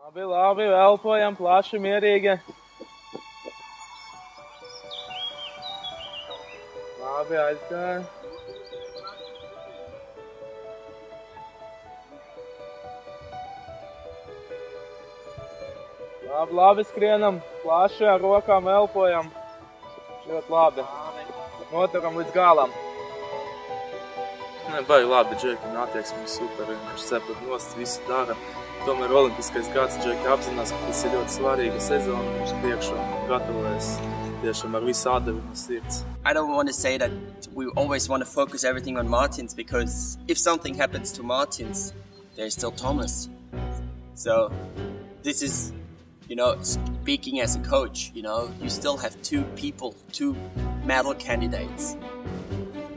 Labi, labi, elpojam plaši, mierīgi. Labi, aizgāja. Labi, labi, skrienam plaši, ar rokām elpojam. Ļoti labi. Noturam līdz galam. Baigi labi, Džeki, attieksme super, vienkārši cepot nost, visu dara. Tomēr olimpiskais gads, Džeki apzinās, ka tas ir ļoti svarīga sezona mums priekšā un gatavojas tiešām ar visu atdevi no sirds. I don't want to say that we always want to focus everything on Martins, because if something happens to Martins, there's still Thomas. So this is, you know, speaking as a coach, you know, you still have two medal candidates.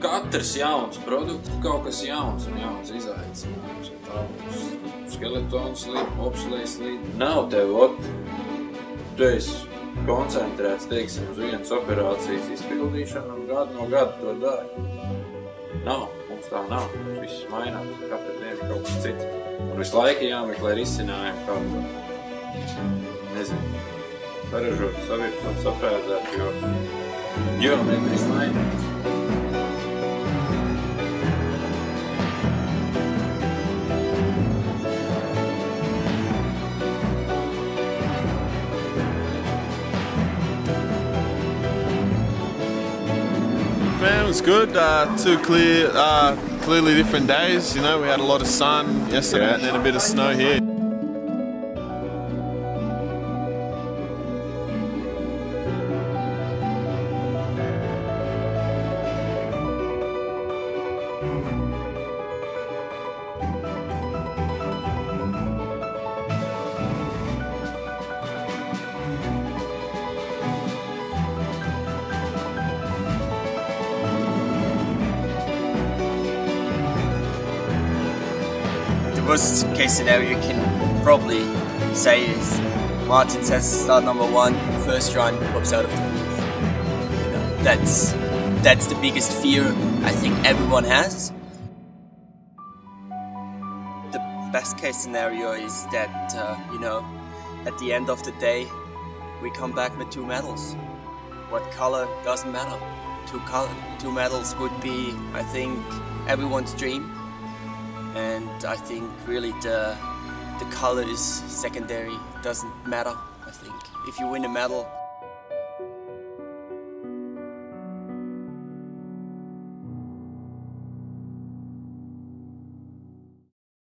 Katrs jauns produkts, kaut kas jauns un jauns izaicinājums. Skeletons slīd, bobslejs slīd. Nav tev, tu esi koncentrēts, teiksim, uz vienas operācijas izpildīšanu un gadu no gada to dari. Nav, mums tā nav, mums viss mainās, katru dienu kaut kas cits. Un visu laiku jāmeklē risinājumi kādu, nezinu, saražot, savirtot, saprēzēt, jo geometris mainās. Man, it was good. Two clearly different days. You know, we had a lot of sun yesterday and then a bit of snow here. The worst case scenario you can probably say is Martins has start number 1, first run, pops out of the roof. You know, that's the biggest fear I think everyone has. The best case scenario is that, you know, at the end of the day, we come back with 2 medals. What color doesn't matter. 2 medals would be, I think, everyone's dream. And I think really the color is secondary, doesn't matter, I think. If you win a medal,